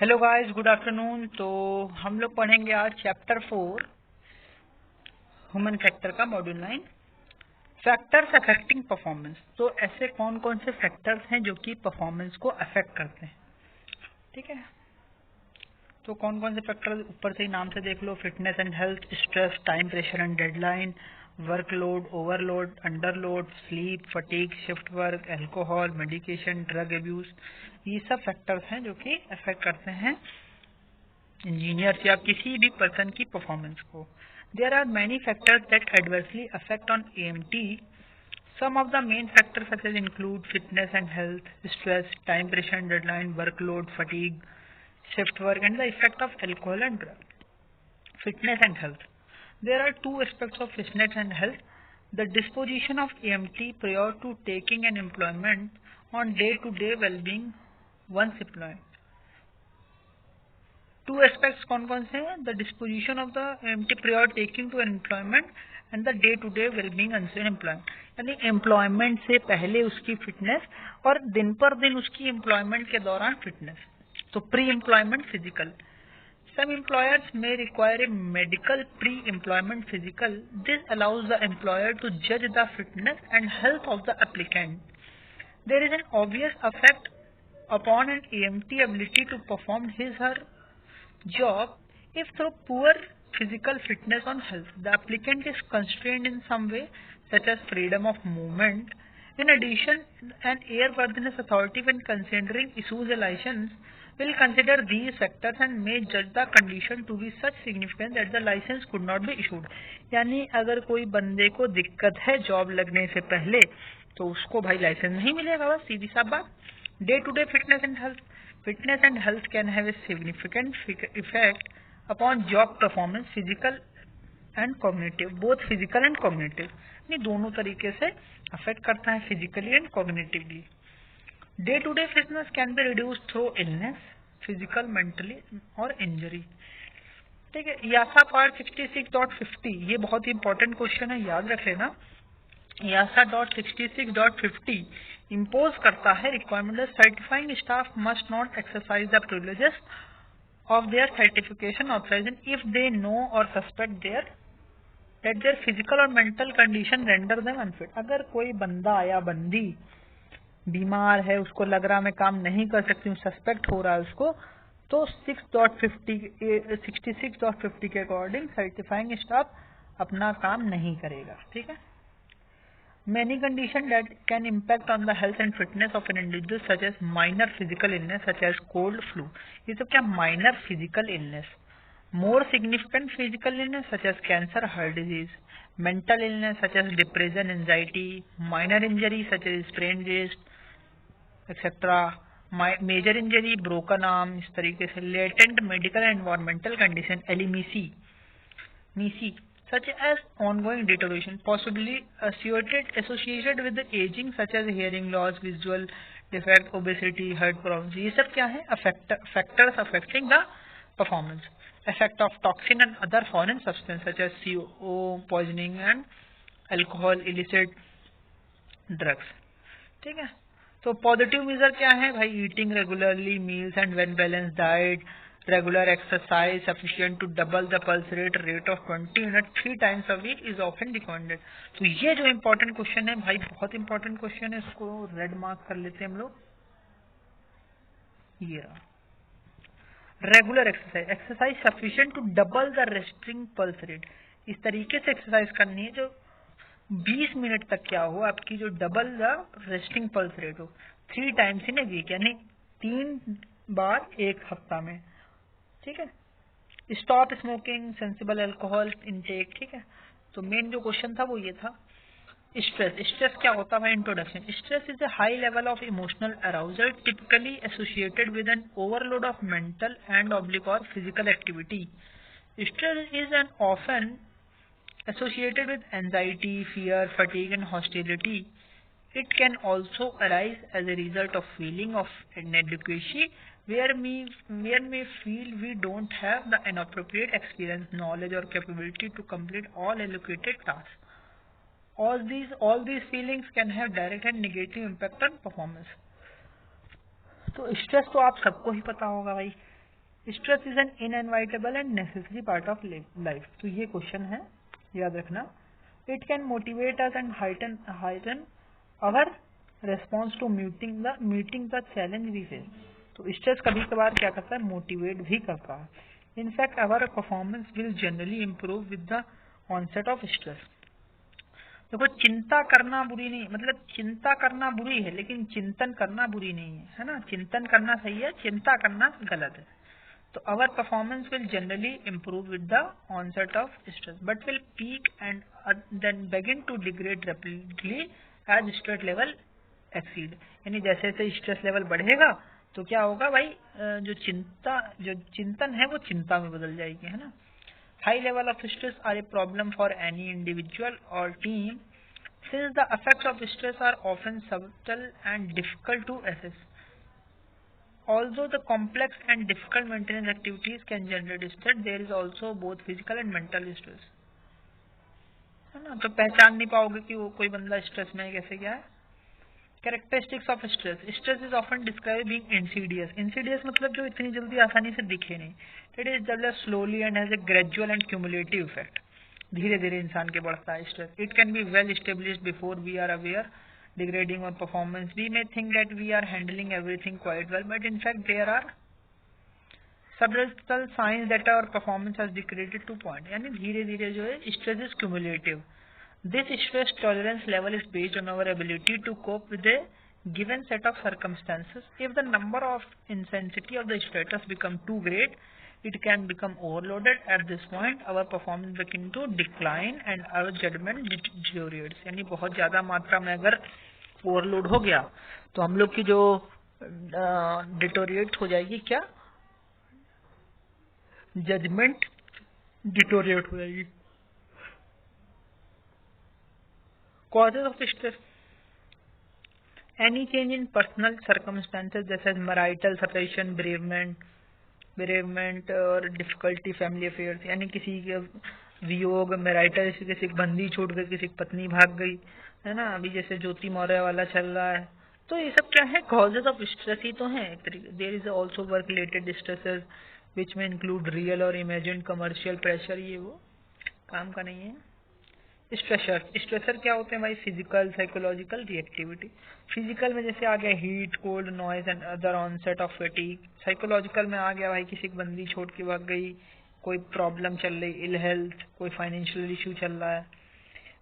Hello guys, good afternoon. तो हम लोग पढ़ेंगे आज चैप्टर 4 ह्यूमन फैक्टर का मॉड्यूल 9 फैक्टर्स अफेक्टिंग परफॉर्मेंस। तो ऐसे कौन कौन से फैक्टर्स हैं जो कि परफॉर्मेंस को अफेक्ट करते हैं। ठीक है, तो कौन कौन से फैक्टर्स ऊपर से ही नाम से देख लो। Fitness and health, stress, time pressure and deadline, workload, overload, underload, sleep, fatigue, shift work, alcohol, medication, drug abuse. ये सब फैक्टर्स हैं जो कि अफेक्ट करते हैं इंजीनियर्स या किसी भी पर्सन की परफॉर्मेंस को। There are many factors that adversely affect on AMT. Some of the main factors such as include fitness and health, stress, time pressure and deadline, workload, fatigue, shift work, and the effect of alcohol and drug. Fitness and health. There are two aspects of fitness and health. The disposition of AMT prior to taking an employment on day-to-day well-being once employed. Two aspects कौन से हैं? The disposition of the AMT prior taking to an employment and the day-to-day well-being once employment. यानी employment से पहले उसकी fitness और दिन पर दिन उसकी एम्प्लॉयमेंट के दौरान फिटनेस। तो pre employment physical. Some employers may require a medical pre-employment physical. This allows the employer to judge the fitness and health of the applicant. There is an obvious effect upon an AMT ability to perform his or her job if through poor physical fitness or health. The applicant is constrained in some way, such as freedom of movement. In addition, an airworthiness authority, when considering issues a license, will consider these factors and may judge the condition to be such significant that the license could not be issued. यानी अगर कोई बंदे को दिक्कत है job लगने से पहले तो उसको भाई लाइसेंस नहीं मिलेगा, बस सीधी सा बात। Day to day fitness and health. Fitness and health can have a significant effect upon job performance, physical and cognitive, both physical and cognitive. यानी दोनों तरीके से अफेक्ट करता है, physically and cognitively. Day-to-day fitness can be reduced through illness, physical, mentally और injury। ठीक है, यासा part 66.50 ये बहुत ही इंपॉर्टेंट क्वेश्चन है, याद रख लेना। यासा .66.50 इम्पोज करता है requirement certifying staff must not exercise the privileges of their certification authorisation if they know or suspect their physical or mental condition render them unfit. अगर कोई बंदा या बंदी बीमार है, उसको लग रहा मैं काम नहीं कर सकती, सस्पेक्ट हो रहा है उसको, तो 66.50 के अकॉर्डिंग सर्टिफाइंग स्टाफ अपना काम नहीं करेगा। ठीक है। Many conditions that can impact on the health and fitness of an individual such as minor physical illness such as cold, flu. ये सब क्या minor physical illness. More significant physical illness such as cancer, heart disease. Mental illness such as depression, anxiety. Minor injury such as sprained wrist, etc. Major injury, broken arm, इस तरीके से। Latent medical and environmental condition, LMEC, such as ongoing deterioration, possibly associated with the aging, such as hearing loss, visual defect, obesity, heart problems. ये सब क्या है? Factors affecting the performance. Effect of toxin and other foreign substance such as CO poisoning and alcohol, illicit drugs. ठीक है। तो positive major क्या है भाई? Eating regularly meals and well balance diet, regular exercise sufficient to double the pulse rate of 20 minute 3 times a week is often recommended. तो ये जो important question है भाई, बहुत इंपॉर्टेंट क्वेश्चन है, इसको रेड मार्क कर लेते हैं हम लोग। ये रहा, regular exercise sufficient to double the resting pulse rate. इस तरीके से एक्सरसाइज करनी है जो 20 मिनट तक क्या हो आपकी, जो double the resting pulse rate हो, 3 टाइम्स इन ए वीक, यानी 3 बार एक हफ्ता में। ठीक है। Stop smoking, sensible alcohol intake. ठीक है। तो मेन जो क्वेश्चन था वो ये था। स्ट्रेस क्या होता है? Introduction. Stress is a high level of emotional arousal typically associated with an overload of mental and oblique or physical activity. Stress is an often associated with anxiety, fear, fatigue and hostility. It can also arise as a result of feeling of inadequacy where we feel we don't have the inappropriate experience, knowledge or capability to complete all allocated tasks. All these feelings can have direct and negative impact on performance. तो stress तो आप सबको ही पता होगा भाई, stress is an inevitable and necessary part of life. तो ये क्वेश्चन है, याद रखना। It can motivate us and heighten our response to meeting the challenge we face. तो स्ट्रेस कभी कभार क्या करता है, मोटिवेट भी करता है। In fact our performance will generally improve with the onset of stress. देखो, चिंता करना बुरी नहीं, मतलब चिंता करना बुरी है लेकिन चिंतन करना बुरी नहीं है ना। चिंतन करना सही है, चिंता करना गलत है। तो our performance will generally improve with the onset of stress but will peak and then begin to degrade rapidly as stress level exceed. यानी जैसे जैसे स्ट्रेस लेवल बढ़ेगा तो क्या होगा भाई, जो चिंतन है वो चिंता में बदल जाएगी, है ना। High level of stress are a problem for any individual or team since the effects of stress are often subtle and difficult to assess. Although the complex and difficult maintenance activities can generate stress, there is also both physical and mental stress. है ना, तो पहचान नहीं पाओगे कि वो कोई बंदा स्ट्रेस में कैसे क्या है। Characteristics of stress. Stress is often describe being insidious. Insidious मतलब जो इतनी जल्दी आसानी से दिखे नहीं। It is develop slowly and has a gradual and cumulative effect. धीरे धीरे इंसान के बढ़ता है stress. It can be well established before we are aware degrading our performance. We may think that we are handling everything quite well but in fact there are subtle signs that our performance has degraded to point। यानी धीरे धीरे जो है stress is cumulative. This stress tolerance level is based on our ability to cope with a given set of circumstances. If the number of intensity of the status become too great, it can become overloaded. At this point, our performance begin to decline and our judgment deteriorates। यानी बहुत ज्यादा मात्रा में अगर overload हो गया तो हम लोग की जो डिटोरिएट हो जाएगी, क्या जजमेंट डिटोरिएट हो जाएगी। Causes of stress: any change in personal circumstances such as marital separation, bereavement और difficulty family affairs। यानी किसी के वियोग, मैरिटल, किसी की बंदी छूट गई, किसी की पत्नी भाग गई, है ना। अभी जैसे ज्योति मौर्य वाला चल रहा है, तो ये सब क्या है, कॉजेज ऑफ स्ट्रेस ही तो है। There is also work related stresses which may include real or imagined commercial pressure. ये वो काम का नहीं है। स्ट्रेसर क्या होते हैं भाई, फिजिकल साइकोलॉजिकल रिएक्टिविटी। फिजिकल में जैसे आ गया heat, cold, noise and other onset of fatigue. Psychological में आ गया भाई किसी की बंदी छोड़ के भाग गई, कोई प्रॉब्लम चल रही, इल हेल्थ, कोई फाइनेंशियल इशू चल रहा है।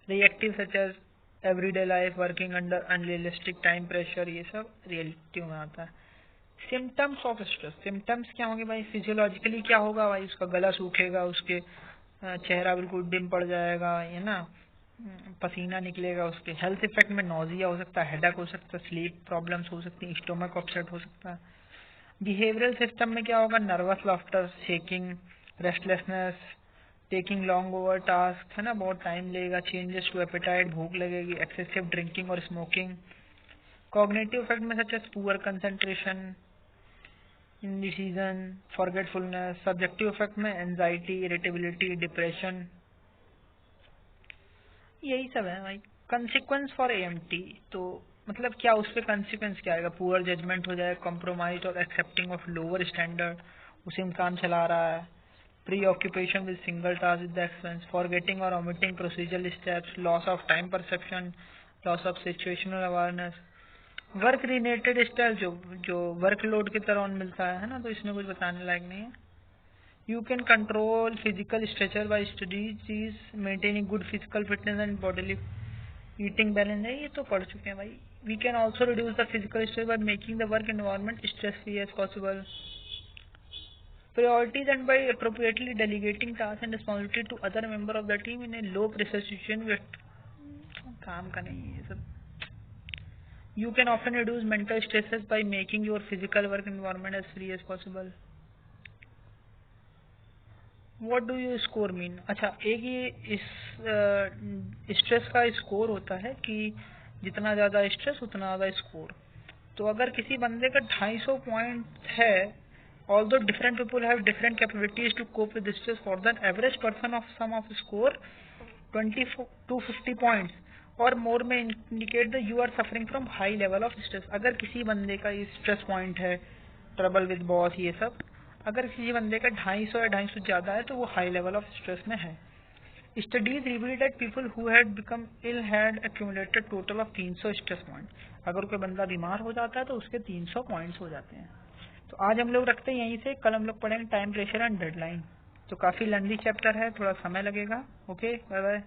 Reactive such as everyday life, working under unrealistic time pressure, ये सब रिएक्टिव में आता है। Symptoms of stress. सिम्टम्स क्या होंगे भाई, फिजियोलॉजिकली क्या होगा भाई, उसका गला सूखेगा, उसके चेहरा बिल्कुल डिम पड़ जाएगा, है ना, पसीना निकलेगा उसके। हेल्थ इफेक्ट में नोजिया हो सकता है, हेडेक हो सकता है, स्लीप प्रॉब्लम्स हो सकती है, स्टोमक अपसेट हो सकता है। बिहेवियरल सिस्टम में क्या होगा, nervous laughter, shaking, restlessness, taking long over task, है ना, बहुत टाइम लगेगा। चेंजेस टू एपेटाइट, भूख लगेगी, एक्सेसिव ड्रिंकिंग और स्मोकिंग। कॉग्निटिव इफेक्ट में such as poor concentration, indecision, forgetfulness. Subjective effect में एंजाइटी, इरिटेबिलिटी, डिप्रेशन, यही सब है भाई। कंसिक्वेंस फॉर एएमटी, तो मतलब क्या उस पर कंसिक्वेंस क्या आएगा, पुअर जजमेंट हो जाए, कॉम्प्रोमाइज और एक्सेप्टिंग ऑफ लोअर स्टैंडर्ड, उसी में काम चला रहा है। Preoccupation with single task with the expense, forgetting or omitting procedural steps, loss of time perception, loss of situational awareness. Work related stress जो वर्कलोड की तरह मिलता है ना, तो इसमें कुछ बताने लायक नहीं है। You can control physical structure by studies, maintaining good physical fitness and bodily eating balance है, ये तो पढ़ चुके हैं भाई। We can also reduce the physical stress by making the work environment stress-free as possible. Priorities and by appropriately delegating tasks and responsibility to other member of the team in a low pressure situation with काम का नहीं है ये सब। You can often reduce mental stresses by making your physical work environment as free as possible. What do you score mean? अच्छा, एक ये इस स्ट्रेस का स्कोर होता है कि जितना ज्यादा स्ट्रेस उतना ज्यादा स्कोर। तो अगर किसी बंदे का 250 पॉइंट है, although different people have different capabilities to cope with stress, for the average person of sum of score 20 to 50 points or more may indicate that you are suffering from high level of stress। अगर किसी बंदे का ये stress point है, trouble with boss, ये सब, अगर किसी बंदे का 250 या 250 ज़्यादा है तो वो हाई लेवल ऑफ स्ट्रेस में है। Studies reveal that people who had become ill had accumulated total of 300 stress point. अगर कोई बंदा बीमार हो जाता है तो उसके 300 पॉइंट्स हो जाते हैं। तो आज हम लोग रखते हैं यहीं से, कल हम लोग पढ़ेंगे टाइम प्रेशर एंड डेडलाइन। तो काफ़ी लंबी चैप्टर है, थोड़ा समय लगेगा। Okay, bye bye.